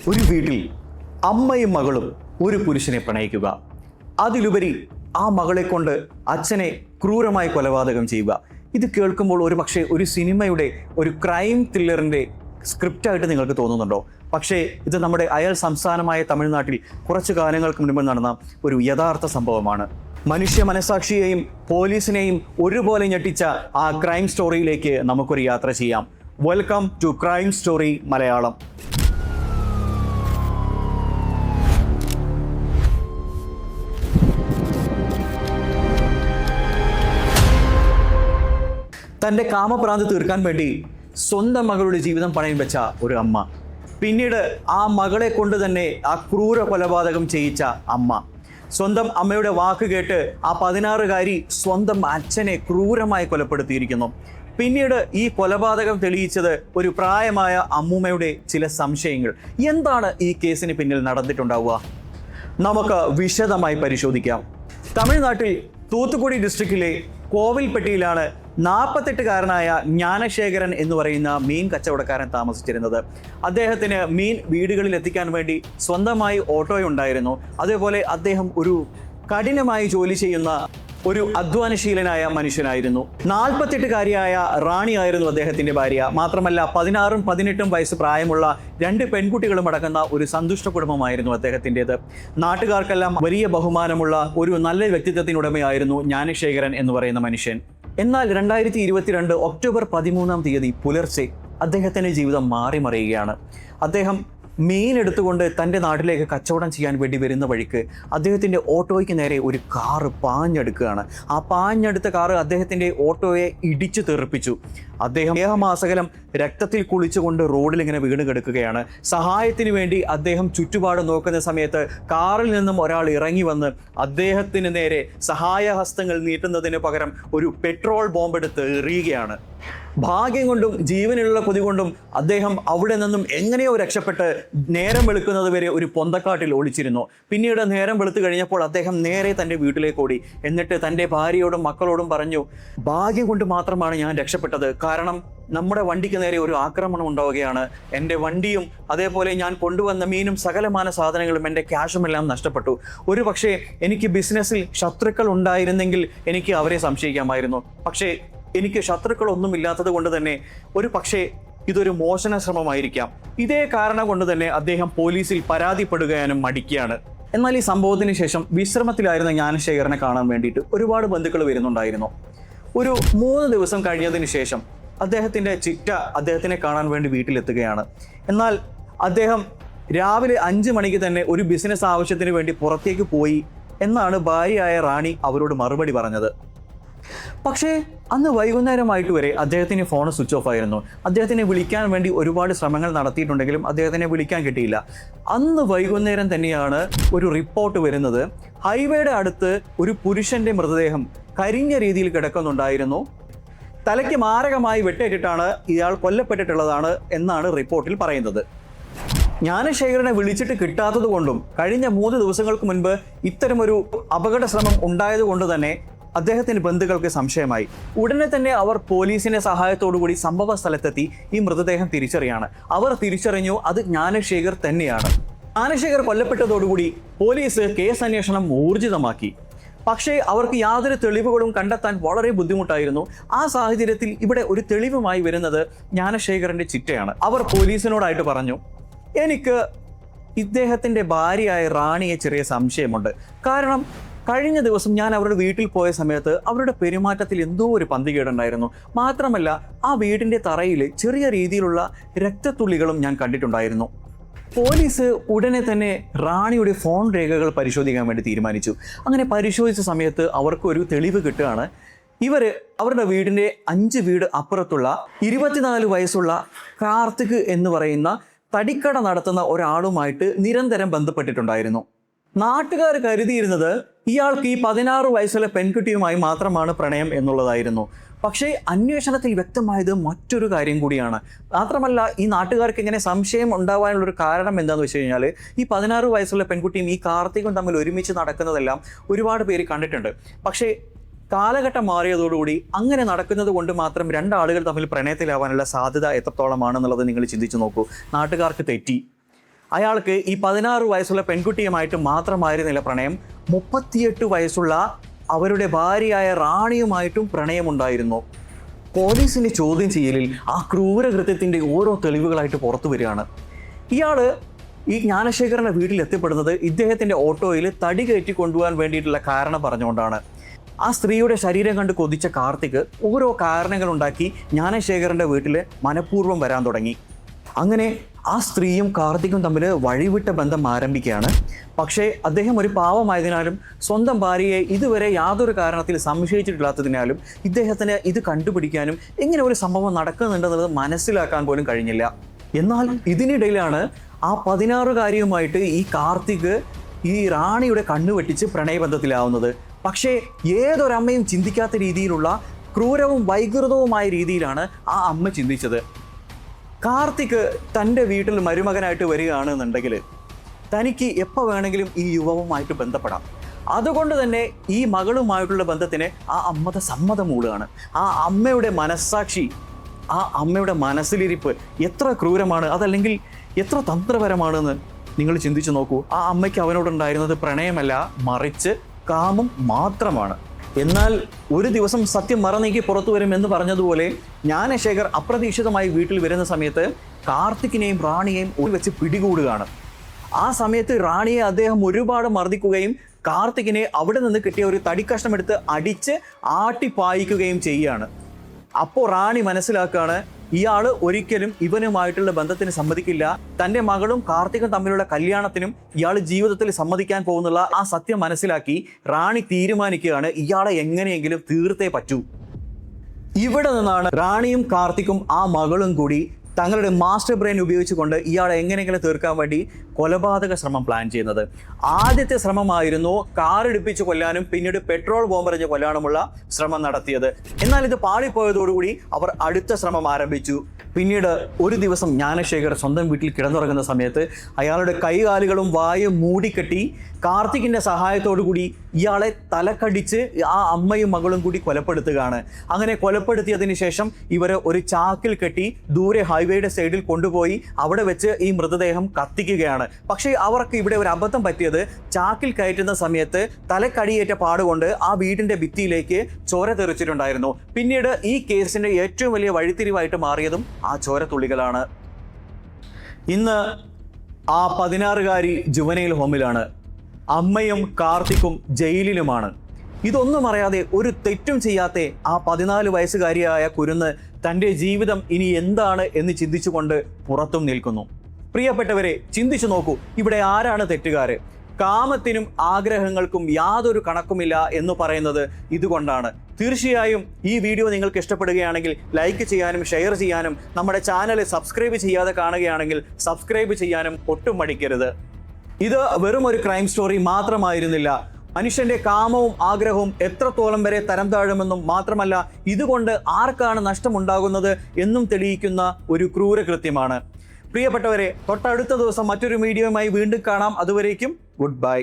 ഒരു വീട്ടിൽ അമ്മയും മകളും ഒരു പുരുഷനെ പ്രണയിക്കുക, അതിലുപരി ആ മകളെ കൊണ്ട് അച്ഛനെ ക്രൂരമായി കൊലപാതകം ചെയ്യുക. ഇത് കേൾക്കുമ്പോൾ ഒരുപക്ഷെ ഒരു സിനിമയുടെ ഒരു ക്രൈം ത്രില്ലറിൻ്റെ സ്ക്രിപ്റ്റായിട്ട് നിങ്ങൾക്ക് തോന്നുന്നുണ്ടോ? പക്ഷേ ഇത് നമ്മുടെ അയൽ സംസ്ഥാനമായ തമിഴ്നാട്ടിൽ കുറച്ചു കാലങ്ങൾക്ക് മുൻപ് നടന്ന ഒരു യഥാർത്ഥ സംഭവമാണ്. മനുഷ്യ മനസാക്ഷിയെയും പോലീസിനെയും ഒരുപോലെ ഞെട്ടിച്ച ആ ക്രൈം സ്റ്റോറിയിലേക്ക് നമുക്കൊരു യാത്ര ചെയ്യാം. Welcome to crime story Malayalam. തൻ്റെ കാമഭ്രാന്ത് തീർക്കാൻ വേണ്ടി സ്വന്തം മകളുടെ ജീവിതം പണയം വെച്ച ഒരു അമ്മ, പിന്നീട് ആ മകളെ കൊണ്ട് തന്നെ ആ ക്രൂര കൊലപാതകം ചെയ്യിച്ച അമ്മ, സ്വന്തം അമ്മയുടെ വാക്ക് കേട്ട് ആ 16-കാരി സ്വന്തം അച്ഛനെ ക്രൂരമായി കൊലപ്പെടുത്തിയിരിക്കുന്നു. പിന്നീട് ഈ കൊലപാതകം തെളിയിച്ചത് ഒരു പ്രായമായ അമ്മൂമ്മയുടെ ചില സംശയങ്ങൾ. എന്താണ് ഈ കേസിന് പിന്നിൽ നടന്നിട്ടുണ്ടാവുക? നമുക്ക് വിശദമായി പരിശോധിക്കാം. തമിഴ്നാട്ടിൽ തൂത്തുക്കുടി ഡിസ്ട്രിക്റ്റിലെ കോവിൽപ്പെട്ടിയിലാണ് 48-കാരനായ ജ്ഞാനശേഖരൻ എന്ന് പറയുന്ന മീൻ കച്ചവടക്കാരൻ താമസിച്ചിരുന്നത്. അദ്ദേഹത്തിന് മീൻ വീടുകളിൽ എത്തിക്കാൻ വേണ്ടി സ്വന്തമായി ഓട്ടോയുണ്ടായിരുന്നു. അതേപോലെ അദ്ദേഹം ഒരു കഠിനമായി ജോലി ചെയ്യുന്ന ഒരു അധ്വാനശീലനായ മനുഷ്യനായിരുന്നു. 48-കാരിയായ റാണിയായിരുന്നു അദ്ദേഹത്തിൻ്റെ ഭാര്യ. മാത്രമല്ല 16ഉം 18ഉം വയസ്സ് പ്രായമുള്ള 2 പെൺകുട്ടികളും അടങ്ങുന്ന ഒരു സന്തുഷ്ട കുടുംബമായിരുന്നു അദ്ദേഹത്തിൻ്റെത്. നാട്ടുകാർക്കെല്ലാം വലിയ ബഹുമാനമുള്ള ഒരു നല്ല വ്യക്തിത്വത്തിനുടമയായിരുന്നു ജ്ഞാനശേഖരൻ എന്ന് പറയുന്ന മനുഷ്യൻ. എന്നാൽ 2022 ഒക്ടോബർ 13 പുലർച്ചെ അദ്ദേഹത്തിൻ്റെ ജീവിതം മാറിമറിയുകയാണ്. അദ്ദേഹം മീൻ എടുത്തുകൊണ്ട് തൻ്റെ നാട്ടിലേക്ക് കച്ചവടം ചെയ്യാൻ വേണ്ടി വരുന്ന വഴിക്ക് അദ്ദേഹത്തിൻ്റെ ഓട്ടോയ്ക്ക് നേരെ ഒരു കാറ് പാഞ്ഞെടുക്കുകയാണ്. ആ പാഞ്ഞെടുത്ത കാറ് അദ്ദേഹത്തിൻ്റെ ഓട്ടോയെ ഇടിച്ചു തെറിപ്പിച്ചു. അദ്ദേഹം ദേഹമാസകലം രക്തത്തിൽ കുളിച്ചുകൊണ്ട് റോഡിൽ ഇങ്ങനെ വീണ് കിടക്കുകയാണ്. സഹായത്തിന് വേണ്ടി അദ്ദേഹം ചുറ്റുപാട് നോക്കുന്ന സമയത്ത് കാറിൽ നിന്നും ഒരാൾ ഇറങ്ങി വന്ന് അദ്ദേഹത്തിന് നേരെ സഹായഹസ്തങ്ങൾ നീട്ടുന്നതിന് പകരം ഒരു പെട്രോൾ ബോംബെടുത്ത് എറിയുകയാണ്. ഭാഗ്യം കൊണ്ടും ജീവനുള്ള കൊതി കൊണ്ടും അദ്ദേഹം അവിടെ നിന്നും എങ്ങനെയോ രക്ഷപ്പെട്ട് നേരം വെളുക്കുന്നത് വരെ ഒരു പൊന്തക്കാട്ടിൽ ഒളിച്ചിരുന്നു. പിന്നീട് നേരം വെളുത്തു കഴിഞ്ഞപ്പോൾ അദ്ദേഹം നേരെ തൻ്റെ വീട്ടിലേക്ക് ഓടി. എന്നിട്ട് തൻ്റെ ഭാര്യയോടും മക്കളോടും പറഞ്ഞു, ഭാഗ്യം കൊണ്ട് മാത്രമാണ് ഞാൻ രക്ഷപ്പെട്ടത്. കാരണം നമ്മുടെ വണ്ടിക്ക് നേരെ ഒരു ആക്രമണം ഉണ്ടാവുകയാണ്. എൻ്റെ വണ്ടിയും അതേപോലെ ഞാൻ കൊണ്ടുവന്ന മീനും സകലമാന സാധനങ്ങളും എൻ്റെ ക്യാഷും എല്ലാം നഷ്ടപ്പെട്ടു. ഒരു പക്ഷേ എനിക്ക് ബിസിനസ്സിൽ ശത്രുക്കൾ ഉണ്ടായിരുന്നെങ്കിൽ എനിക്ക് അവരെ സംശയിക്കാമായിരുന്നു. പക്ഷേ എനിക്ക് ശത്രുക്കളൊന്നും ഇല്ലാത്തത് കൊണ്ട് തന്നെ ഒരു പക്ഷേ ഇതൊരു മോഷണ ശ്രമമായിരിക്കാം. ഇതേ കാരണം കൊണ്ട് തന്നെ അദ്ദേഹം പോലീസിൽ പരാതിപ്പെടുകയാനും മടിക്കുകയാണ്. എന്നാൽ ഈ സംഭവത്തിന് ശേഷം വിശ്രമത്തിലായിരുന്ന ജ്ഞാനശേഖരനെ കാണാൻ വേണ്ടിയിട്ട് ഒരുപാട് ബന്ധുക്കൾ വരുന്നുണ്ടായിരുന്നു. ഒരു 3 ദിവസം കഴിഞ്ഞതിന് ശേഷം അദ്ദേഹത്തിൻ്റെ ചിറ്റ അദ്ദേഹത്തിനെ കാണാൻ വേണ്ടി വീട്ടിലെത്തുകയാണ്. എന്നാൽ അദ്ദേഹം രാവിലെ 5 മണിക്ക് തന്നെ ഒരു ബിസിനസ് ആവശ്യത്തിന് വേണ്ടി പുറത്തേക്ക് പോയി എന്നാണ് ഭാര്യയായ റാണി അവരോട് മറുപടി പറഞ്ഞത്. പക്ഷേ അന്ന് വൈകുന്നേരമായിട്ട് വരെ അദ്ദേഹത്തിന് ഫോൺ സ്വിച്ച് ഓഫ് ആയിരുന്നു. അദ്ദേഹത്തിനെ വിളിക്കാൻ വേണ്ടി ഒരുപാട് ശ്രമങ്ങൾ നടത്തിയിട്ടുണ്ടെങ്കിലും അദ്ദേഹത്തിനെ വിളിക്കാൻ കിട്ടിയില്ല. അന്ന് വൈകുന്നേരം തന്നെയാണ് ഒരു റിപ്പോർട്ട് വരുന്നത്. ഹൈവേയുടെ അടുത്ത് ഒരു പുരുഷന്റെ മൃതദേഹം കരിഞ്ഞ രീതിയിൽ കിടക്കുന്നുണ്ടായിരുന്നു. തലയ്ക്ക് മാരകമായി വെട്ടേറ്റിട്ടാണ് ഇയാൾ കൊല്ലപ്പെട്ടിട്ടുള്ളതാണ് എന്നാണ് റിപ്പോർട്ടിൽ പറയുന്നത്. ജ്ഞാനശേഖരനെ വിളിച്ചിട്ട് കിട്ടാത്തത് കൊണ്ടും കഴിഞ്ഞ 3 ദിവസങ്ങൾക്ക് മുൻപ് ഇത്തരമൊരു അപകട ശ്രമം ഉണ്ടായതുകൊണ്ട് തന്നെ അദ്ദേഹത്തിൻ്റെ ബന്ധുക്കൾക്ക് സംശയമായി. ഉടനെ തന്നെ അവർ പോലീസിന്റെ സഹായത്തോടുകൂടി സംഭവ സ്ഥലത്തെത്തി ഈ മൃതദേഹം തിരിച്ചറിയാണ്. അവർ തിരിച്ചറിഞ്ഞു അത് ജ്ഞാനശേഖർ തന്നെയാണ്. ജ്ഞാനശേഖർ കൊല്ലപ്പെട്ടതോടുകൂടി പോലീസ് കേസ് അന്വേഷണം ഊർജിതമാക്കി. പക്ഷേ അവർക്ക് യാതൊരു തെളിവുകളും കണ്ടെത്താൻ വളരെ ബുദ്ധിമുട്ടായിരുന്നു. ആ സാഹചര്യത്തിൽ ഇവിടെ ഒരു തെളിവുമായി വരുന്നത് ജ്ഞാനശേഖരന്റെ ചിറ്റയാണ്. അവർ പോലീസിനോടായിട്ട് പറഞ്ഞു, എനിക്ക് ഇദ്ദേഹത്തിൻ്റെ ഭാര്യയായ റാണിയെ ചെറിയ സംശയമുണ്ട്. കാരണം കഴിഞ്ഞ ദിവസം ഞാൻ അവരുടെ വീട്ടിൽ പോയ സമയത്ത് അവരുടെ പെരുമാറ്റത്തിൽ എന്തോ ഒരു പന്തികേടുണ്ടായിരുന്നു. മാത്രമല്ല ആ വീടിൻ്റെ തറയിൽ ചെറിയ രീതിയിലുള്ള രക്തത്തുള്ളികളും ഞാൻ കണ്ടിട്ടുണ്ടായിരുന്നു. പോലീസ് ഉടനെ തന്നെ റാണിയുടെ ഫോൺ രേഖകൾ പരിശോധിക്കാൻ വേണ്ടി തീരുമാനിച്ചു. അങ്ങനെ പരിശോധിച്ച സമയത്ത് അവർക്കൊരു തെളിവ് കിട്ടുകയാണ്. അവരുടെ വീടിൻ്റെ 5 വീട് അപ്പുറത്തുള്ള 24 വയസ്സുള്ള കാർത്തിക് എന്ന് പറയുന്ന തടിക്കട നടത്തുന്ന ഒരാളുമായിട്ട് നിരന്തരം ബന്ധപ്പെട്ടിട്ടുണ്ടായിരുന്നു. നാട്ടുകാർ കരുതിയിരുന്നത് ഇയാൾക്ക് ഈ 16 വയസ്സുള്ള പെൺകുട്ടിയുമായി മാത്രമാണ് പ്രണയം എന്നുള്ളതായിരുന്നു. പക്ഷേ അന്വേഷണത്തിൽ വ്യക്തമായത് മറ്റൊരു കാര്യം കൂടിയാണ്. മാത്രമല്ല ഈ നാട്ടുകാർക്ക് ഇങ്ങനെ സംശയം ഉണ്ടാവാനുള്ളൊരു കാരണം എന്താണെന്ന് വെച്ച് കഴിഞ്ഞാൽ ഈ 16 വയസ്സുള്ള പെൺകുട്ടിയും ഈ കാർത്തികും തമ്മിൽ ഒരുമിച്ച് നടക്കുന്നതെല്ലാം ഒരുപാട് പേര് കണ്ടിട്ടുണ്ട്. പക്ഷേ കാലഘട്ടം മാറിയതോടുകൂടി അങ്ങനെ നടക്കുന്നത് കൊണ്ട് മാത്രം രണ്ടാളുകൾ തമ്മിൽ പ്രണയത്തിലാവാനുള്ള സാധ്യത എത്രത്തോളമാണെന്നുള്ളത് നിങ്ങൾ ചിന്തിച്ചു നോക്കൂ. നാട്ടുകാർക്ക് തെറ്റി. അയാൾക്ക് ഈ 16 വയസ്സുള്ള പെൺകുട്ടിയുമായിട്ട് മാത്രമായിരുന്നില്ല പ്രണയം, 38 വയസ്സുള്ള അവരുടെ ഭാര്യയായ റാണിയുമായിട്ടും പ്രണയമുണ്ടായിരുന്നു. പോലീസിൻ്റെ ചോദ്യം ചെയ്യലിൽ ആ ക്രൂരകൃത്യത്തിൻ്റെ ഓരോ തെളിവുകളായിട്ട് പുറത്തു വരികയാണ്. ഇയാൾ ഈ ജ്ഞാനശേഖരൻ്റെ വീട്ടിൽ എത്തിപ്പെടുന്നത് ഇദ്ദേഹത്തിൻ്റെ ഓട്ടോയിൽ തടി കയറ്റി കൊണ്ടുപോകാൻ വേണ്ടിയിട്ടുള്ള കാരണം പറഞ്ഞുകൊണ്ടാണ്. ആ സ്ത്രീയുടെ ശരീരം കണ്ട് കൊതിച്ച കാർത്തിക് ഓരോ കാരണങ്ങളുണ്ടാക്കി ജ്ഞാനശേഖരൻ്റെ വീട്ടിൽ മനഃപൂർവ്വം വരാൻ തുടങ്ങി. അങ്ങനെ ആ സ്ത്രീയും കാർത്തിക്കും തമ്മിൽ വഴിവിട്ട ബന്ധം ആരംഭിക്കുകയാണ്. പക്ഷേ അദ്ദേഹം ഒരു പാവമായതിനാലും സ്വന്തം ഭാര്യയെ ഇതുവരെ യാതൊരു കാരണത്തിൽ സംശയിച്ചിട്ടില്ലാത്തതിനാലും ഇദ്ദേഹത്തിന് ഇത് കണ്ടുപിടിക്കാനും ഇങ്ങനെ ഒരു സംഭവം നടക്കുന്നുണ്ടെന്നുള്ളത് മനസ്സിലാക്കാൻ പോലും കഴിഞ്ഞില്ല. എന്നാൽ ഇതിനിടയിലാണ് ആ 16-കാരിയുമായിട്ട് ഈ കാർത്തിക് ഈ റാണിയുടെ കണ്ണു വെട്ടിച്ച് പ്രണയബന്ധത്തിലാവുന്നത്. പക്ഷേ ഏതൊരമ്മയും ചിന്തിക്കാത്ത രീതിയിലുള്ള ക്രൂരവും വൈകൃതവുമായ രീതിയിലാണ് ആ അമ്മ ചിന്തിച്ചത്. കാർത്തിക് തൻ്റെ വീട്ടിൽ മരുമകനായിട്ട് വരികയാണെന്നുണ്ടെങ്കിൽ തനിക്ക് എപ്പോൾ വേണമെങ്കിലും ഈ യുവാവുമായിട്ട് ബന്ധപ്പെടാം. അതുകൊണ്ട് തന്നെ ഈ മകളുമായിട്ടുള്ള ബന്ധത്തിന് ആ അമ്മയുടെ സമ്മതം മൂളുകയാണ്. ആ അമ്മയുടെ മനസ്സാക്ഷി, ആ അമ്മയുടെ മനസ്സിലിരിപ്പ് എത്ര ക്രൂരമാണ്, അതല്ലെങ്കിൽ എത്ര തന്ത്രപരമാണെന്ന് നിങ്ങൾ ചിന്തിച്ചു നോക്കൂ. ആ അമ്മയ്ക്ക് അവനോടുണ്ടായിരുന്നത് പ്രണയമല്ല, മറിച്ച് കാമം മാത്രമാണ്. എന്നാൽ ഒരു ദിവസം സത്യം മറനീക്കി പുറത്തു വരുമെന്ന് പറഞ്ഞതുപോലെ ജ്ഞാനശേഖർ അപ്രതീക്ഷിതമായി വീട്ടിൽ വരുന്ന സമയത്ത് കാർത്തിക്കിനെയും റാണിയെയും ഒരു വെച്ച് പിടികൂടുകയാണ്. ആ സമയത്ത് റാണിയെ അദ്ദേഹം ഒരുപാട് മർദ്ദിക്കുകയും കാർത്തിക്കിനെ അവിടെ നിന്ന് കിട്ടിയ ഒരു തടിക്കഷ്ണം എടുത്ത് അടിച്ച് ആട്ടിപ്പായിക്കുകയും ചെയ്യുകയാണ്. അപ്പോൾ റാണി മനസ്സിലാക്കുകയാണ് ഇയാൾ ഒരിക്കലും ഇവനുമായിട്ടുള്ള ബന്ധത്തിന് സമ്മതിക്കില്ല, തൻ്റെ മകളും കാർത്തികും തമ്മിലുള്ള കല്യാണത്തിനും ഇയാൾ ജീവിതത്തിൽ സമ്മതിക്കാൻ പോകുന്നുള്ള ആ സത്യം മനസ്സിലാക്കി റാണി തീരുമാനിക്കുകയാണ് ഇയാളെ എങ്ങനെയെങ്കിലും തീർത്തേ പറ്റൂ. ഇവിടെ നിന്നാണ് റാണിയും കാർത്തിക്കും ആ മകളും കൂടി തങ്ങളുടെ മാസ്റ്റർ ബ്രെയിൻ ഉപയോഗിച്ചുകൊണ്ട് ഇയാളെ എങ്ങനെയെങ്കിലും തീർക്കാൻ വേണ്ടി കൊലപാതക ശ്രമം പ്ലാൻ ചെയ്യുന്നത്. ആദ്യത്തെ ശ്രമമായിരുന്നു കാറിടിപ്പിച്ച് കൊല്ലാനും പിന്നീട് പെട്രോൾ ബോംബെറിഞ്ഞ് കൊല്ലാനുമുള്ള ശ്രമം നടത്തിയത്. എന്നാൽ ഇത് പാളിപ്പോയതോടുകൂടി അവർ അടുത്ത ശ്രമം ആരംഭിച്ചു. പിന്നീട് ഒരു ദിവസം ജ്ഞാനശേഖർ സ്വന്തം വീട്ടിൽ കിടന്നുറങ്ങുന്ന സമയത്ത് അയാളുടെ കൈകാലുകളും വായും മൂടിക്കെട്ടി കാർത്തികിൻ്റെ സഹായത്തോടു കൂടി ഇയാളെ തലക്കടിച്ച് ആ അമ്മയും മകളും കൂടി കൊലപ്പെടുത്തുകയാണ്. അങ്ങനെ കൊലപ്പെടുത്തിയതിന് ശേഷം ഇവരെ ഒരു ചാക്കിൽ കെട്ടി ദൂരെ ഹൈവേയുടെ സൈഡിൽ കൊണ്ടുപോയി അവിടെ വെച്ച് ഈ മൃതദേഹം കത്തിക്കുകയാണ്. പക്ഷേ അവർക്ക് ഇവിടെ ഒരു അബദ്ധം പറ്റിയത്, ചാക്കിൽ കയറ്റുന്ന സമയത്ത് തലക്കടിയേറ്റ പാടുകൊണ്ട് ആ വീടിൻ്റെ ഭിത്തിയിലേക്ക് ചോര തെറിച്ചിട്ടുണ്ടായിരുന്നു. പിന്നീട് ഈ കേസിൻ്റെ ഏറ്റവും വലിയ വഴിത്തിരിവായിട്ട് മാറിയതും ആ ചോരത്തുള്ളികളാണ്. ഇന്ന് ആ 16-കാരി ജുവനൈൽ ഹോമിലാണ്. അമ്മയും കാർത്തിക്കും ജയിലിലുമാണ്. ഇതൊന്നും അറിയാതെ, ഒരു തെറ്റും ചെയ്യാത്ത ആ 14 വയസ്സുകാരിയായ കുരുന്ന് തൻ്റെ ജീവിതം ഇനി എന്താണ് എന്ന് ചിന്തിച്ചുകൊണ്ട് പുറത്തും നിൽക്കുന്നു. പ്രിയപ്പെട്ടവരെ, ചിന്തിച്ചു നോക്കൂ, ഇവിടെ ആരാണ് തെറ്റുകാര്? കാമത്തിനും ആഗ്രഹങ്ങൾക്കും യാതൊരു കണക്കുമില്ല എന്ന് പറയുന്നത് ഇതുകൊണ്ടാണ്. തീർച്ചയായും ഈ വീഡിയോ നിങ്ങൾക്ക് ഇഷ്ടപ്പെടുകയാണെങ്കിൽ ലൈക്ക് ചെയ്യാനും ഷെയർ ചെയ്യാനും നമ്മുടെ ചാനൽ സബ്സ്ക്രൈബ് ചെയ്യാതെ കാണുകയാണെങ്കിൽ സബ്സ്ക്രൈബ് ചെയ്യാനും ഒട്ടും മടിക്കരുത്. ഇത് വെറും ഒരു ക്രൈം സ്റ്റോറി മാത്രമായിരുന്നില്ല. മനുഷ്യന്റെ കാമവും ആഗ്രഹവും എത്രത്തോളം വരെ തരം താഴുമെന്നും മാത്രമല്ല ഇതുകൊണ്ട് ആർക്കാണ് നഷ്ടമുണ്ടാകുന്നത് എന്നും തെളിയിക്കുന്ന ഒരു ക്രൂരകൃത്യമാണ്. പ്രിയപ്പെട്ടവരെ, തൊട്ടടുത്ത ദിവസം മറ്റൊരു വീഡിയോയുമായി വീണ്ടും കാണാം. അതുവരേക്കും ഗുഡ് ബൈ.